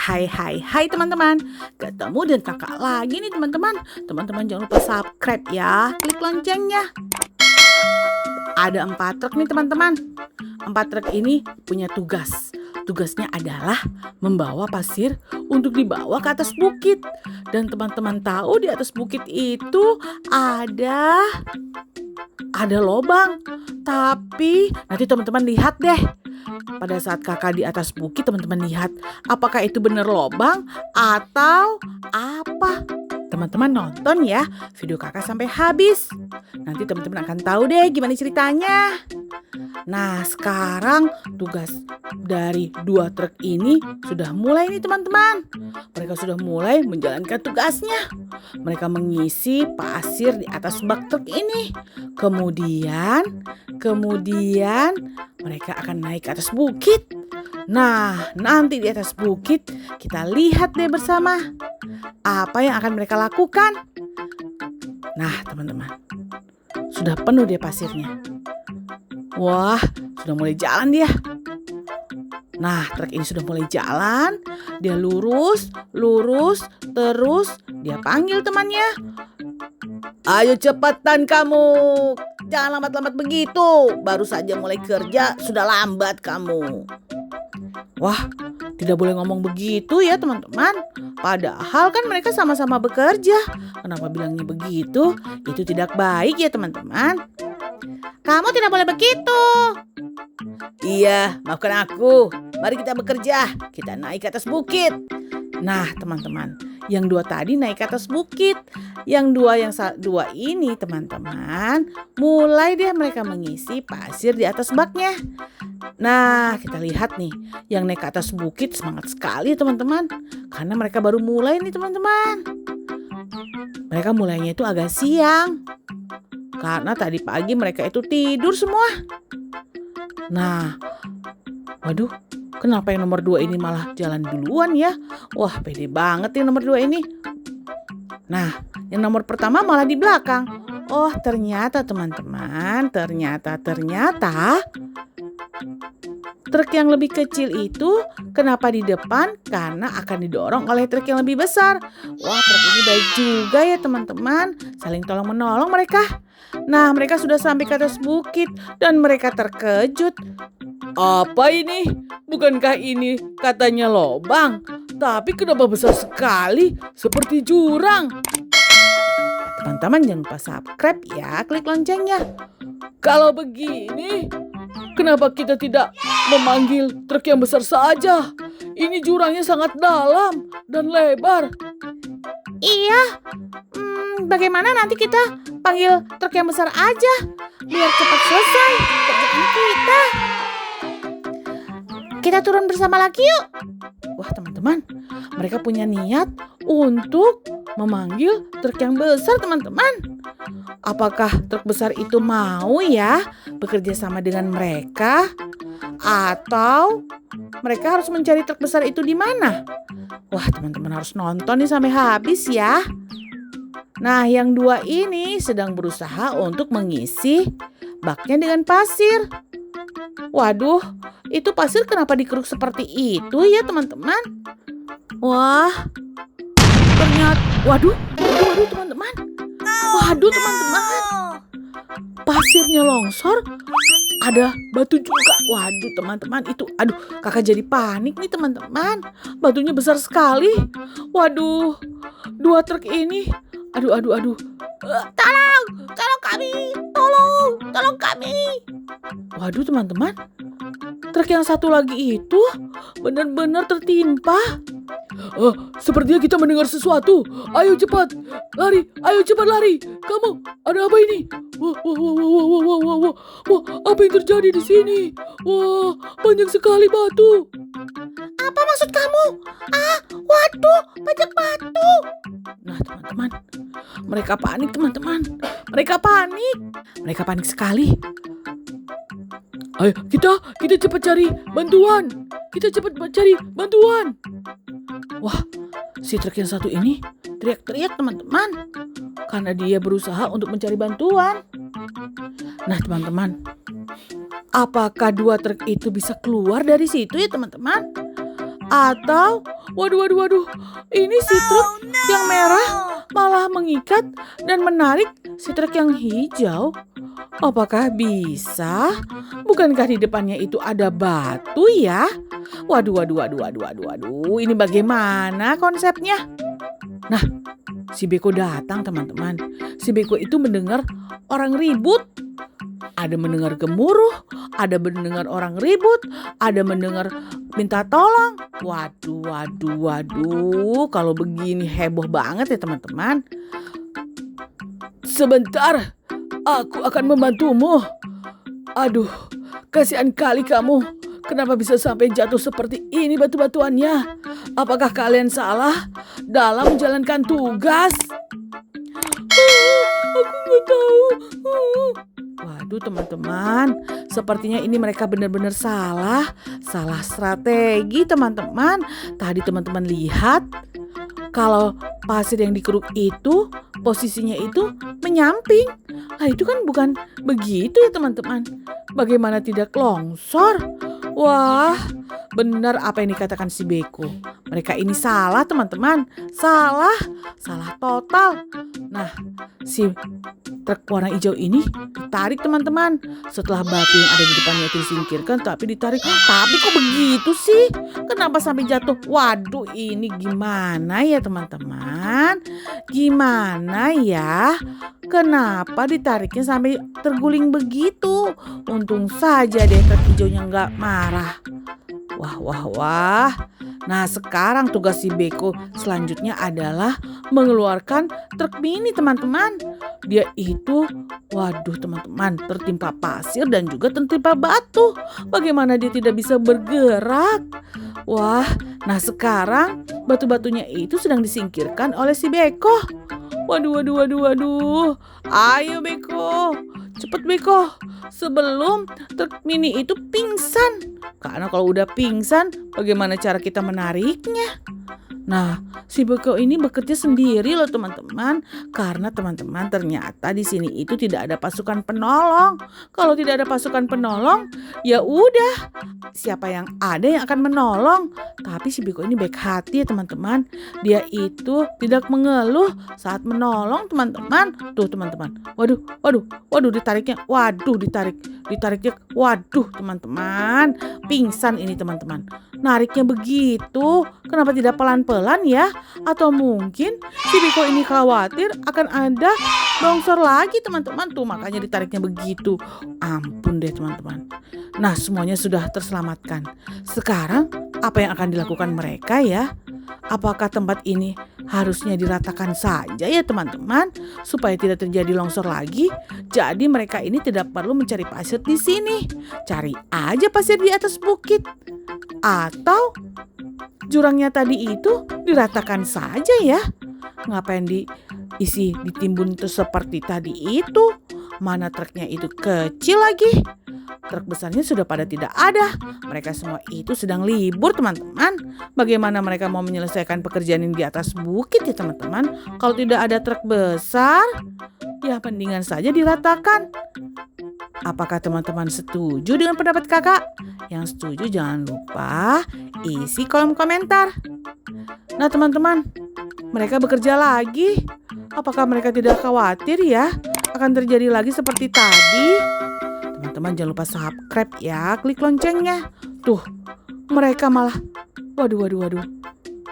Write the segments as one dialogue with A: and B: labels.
A: Hai teman-teman. Ketemu dengan kakak lagi nih teman-teman. Teman-teman jangan lupa subscribe ya. Klik loncengnya. Ada 4 truk nih teman-teman. 4 truk ini punya tugas. Tugasnya adalah membawa pasir untuk dibawa ke atas bukit. Dan teman-teman tahu di atas bukit itu ada lobang. Tapi nanti teman-teman lihat deh. Pada saat kakak di atas bukit, teman-teman lihat apakah itu benar lobang atau apa. Teman-teman nonton ya video kakak sampai habis. Nanti teman-teman akan tahu deh gimana ceritanya. Nah, sekarang tugas dari 2 truk ini sudah mulai nih teman-teman. Mereka sudah mulai menjalankan tugasnya. Mereka mengisi pasir di atas bak truk ini. Kemudian mereka akan naik ke atas bukit. Nah, nanti di atas bukit kita lihat deh bersama apa yang akan mereka lakukan. Nah, teman-teman, sudah penuh deh pasirnya. Wah, sudah mulai jalan dia. Nah, truk ini sudah mulai jalan. Dia lurus, terus dia panggil temannya. Ayo cepetan kamu. Jangan lambat-lambat begitu. Baru saja mulai kerja, sudah lambat kamu. Wah, tidak boleh ngomong begitu ya teman-teman. Padahal kan mereka sama-sama bekerja. Kenapa bilangnya begitu? Itu tidak baik ya teman-teman. Kamu tidak boleh begitu. Iya, maafkan aku. Mari kita bekerja. Kita naik ke atas bukit. Nah, teman-teman, yang 2 tadi naik ke atas bukit. Yang dua ini, teman-teman, mulai deh mereka mengisi pasir di atas baknya. Nah, kita lihat nih, yang naik ke atas bukit semangat sekali teman-teman. Karena mereka baru mulai nih teman-teman. Mereka mulainya itu agak siang. Karena tadi pagi mereka itu tidur semua. Nah, waduh, kenapa yang nomor 2 ini malah jalan duluan ya? Wah, pede banget nih nomor 2 ini. Nah, yang nomor pertama malah di belakang. Oh, ternyata teman-teman, ternyata truk yang lebih kecil itu kenapa di depan? Karena akan didorong oleh truk yang lebih besar. Wah, truk ini baik juga ya teman-teman. Saling tolong-menolong mereka. Nah, mereka sudah sampai ke atas bukit dan mereka terkejut. Apa ini? Bukankah ini katanya lobang? Tapi kenapa besar sekali seperti jurang? Teman-teman jangan lupa subscribe ya, klik loncengnya. Kalau begini, kenapa kita tidak memanggil truk yang besar saja? Ini jurangnya sangat dalam dan lebar. Iya, bagaimana nanti kita panggil truk yang besar aja biar cepat selesai kerjaan kita. Kita turun bersama lagi yuk. Wah teman-teman, mereka punya niat untuk memanggil truk yang besar teman-teman. Apakah truk besar itu mau ya bekerja sama dengan mereka? Atau mereka harus mencari truk besar itu di mana? Wah teman-teman harus nonton nih sampai habis ya. Nah yang 2 ini sedang berusaha untuk mengisi baknya dengan pasir. Waduh, itu pasir kenapa dikeruk seperti itu ya teman-teman? Wah, ternyata, waduh teman-teman. Waduh teman-teman, pasirnya longsor, ada batu juga. Waduh teman-teman, itu, aduh kakak jadi panik nih teman-teman. Batunya besar sekali. Waduh, 2 truk ini, aduh. Tolong kami, tolong kami. Waduh teman-teman, truk yang satu lagi itu benar-benar tertimpa. Sepertinya kita mendengar sesuatu. Ayo cepat lari. Kamu, ada apa ini? Wah, apa yang terjadi di sini? Wah, banyak sekali batu. Apa maksud kamu? Waduh, banyak batu. Nah, teman-teman, mereka panik teman-teman. Mereka panik sekali. Ayo, kita cepat cari bantuan. Wah, si truk yang satu ini teriak-teriak teman-teman. Karena dia berusaha untuk mencari bantuan. Nah teman-teman, apakah 2 truk itu bisa keluar dari situ ya teman-teman? Atau, waduh, ini si truk yang merah malah mengikat dan menarik si truk yang hijau. Apakah bisa? Bukankah di depannya itu ada batu ya? Waduh, ini bagaimana konsepnya? Nah, si Beko datang teman-teman. Si Beko itu mendengar orang ribut. Ada mendengar gemuruh, ada mendengar orang ribut, ada mendengar minta tolong. Waduh, kalau begini heboh banget ya teman-teman. Sebentar, aku akan membantumu. Aduh, kasihan kali kamu. Kenapa bisa sampai jatuh seperti ini batu-batuannya? Apakah kalian salah dalam menjalankan tugas? Aku nggak tahu. Waduh teman-teman, sepertinya ini mereka benar-benar salah strategi teman-teman. Tadi teman-teman lihat kalau pasir yang dikeruk itu posisinya itu menyamping. Nah itu kan bukan begitu ya teman-teman. Bagaimana tidak longsor? Wah, benar apa yang dikatakan si Beko. Mereka ini salah teman-teman. Salah total. Nah, si truk warna hijau ini ditarik teman-teman. Setelah batu yang ada di depannya itu disingkirkan, tapi ditarik. Tapi kok begitu sih? Kenapa sampai jatuh? Waduh, ini gimana ya teman-teman? Gimana ya? Kenapa ditariknya sampai terguling begitu? Untung saja deh truk hijaunya nggak marah. Wah. Nah sekarang tugas si Beko selanjutnya adalah mengeluarkan truk mini teman-teman. Dia itu, waduh teman-teman, tertimpa pasir dan juga tertimpa batu. Bagaimana dia tidak bisa bergerak? Wah, nah sekarang batu-batunya itu sedang disingkirkan oleh si Beko. Waduh. Ayo Beko, cepet Beko, sebelum truk mini itu pingsan. Karena kalau udah pingsan, bagaimana cara kita menariknya? Nah, si Beko ini bekerja sendiri loh teman-teman. Karena teman-teman ternyata di sini itu tidak ada pasukan penolong. Kalau tidak ada pasukan penolong, ya udah siapa yang ada yang akan menolong. Tapi si Beko ini baik hati ya teman-teman. Dia itu tidak mengeluh saat menolong teman-teman. Tuh teman-teman. Waduh ditariknya. Ditariknya. Waduh teman-teman. Pingsan ini teman-teman. Nariknya begitu. Kenapa tidak pelan-pelan ya? Atau mungkin si Beko ini khawatir akan ada longsor lagi teman-teman. Tuh makanya ditariknya begitu. Ampun deh teman-teman. Nah semuanya sudah terselamatkan. Sekarang apa yang akan dilakukan mereka ya? Apakah tempat ini harusnya diratakan saja ya teman-teman supaya tidak terjadi longsor lagi? Jadi mereka ini tidak perlu mencari pasir di sini. Cari aja pasir di atas bukit. Atau jurangnya tadi itu diratakan saja ya. Ngapain ditimbun itu seperti tadi itu? Mana truknya itu kecil lagi. Truk besarnya sudah pada tidak ada. Mereka semua itu sedang libur teman-teman. Bagaimana mereka mau menyelesaikan pekerjaan ini di atas bukit ya teman-teman? Kalau tidak ada truk besar, ya mendingan saja diratakan. Apakah teman-teman setuju dengan pendapat kakak? Yang setuju jangan lupa isi kolom komentar. Nah teman-teman, mereka bekerja lagi. Apakah mereka tidak khawatir ya akan terjadi lagi seperti tadi? Teman-teman jangan lupa subscribe ya, klik loncengnya. Tuh, mereka malah, waduh.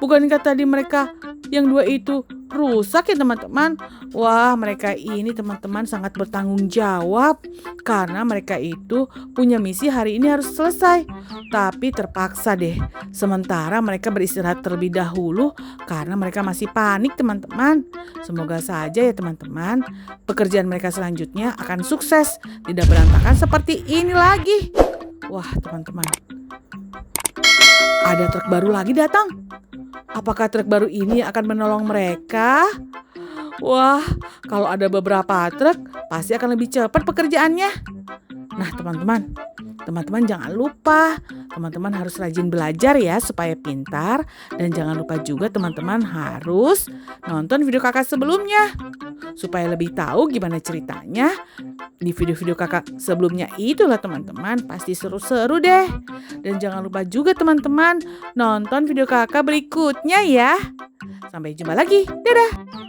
A: Bukankah tadi mereka yang dua itu rusak ya teman-teman? Wah, mereka ini teman-teman sangat bertanggung jawab. Karena mereka itu punya misi hari ini harus selesai. Tapi terpaksa deh. Sementara mereka beristirahat terlebih dahulu karena mereka masih panik teman-teman. Semoga saja ya teman-teman, pekerjaan mereka selanjutnya akan sukses. Tidak berantakan seperti ini lagi. Wah teman-teman, ada truk baru lagi datang. Apakah truk baru ini akan menolong mereka? Wah, kalau ada beberapa truk, pasti akan lebih cepat pekerjaannya. Nah, teman-teman jangan lupa, teman-teman harus rajin belajar ya supaya pintar. Dan jangan lupa juga teman-teman harus nonton video kakak sebelumnya. Supaya lebih tahu gimana ceritanya di video-video kakak sebelumnya itulah teman-teman. Pasti seru-seru deh. Dan jangan lupa juga teman-teman nonton video kakak berikutnya ya. Sampai jumpa lagi. Dadah!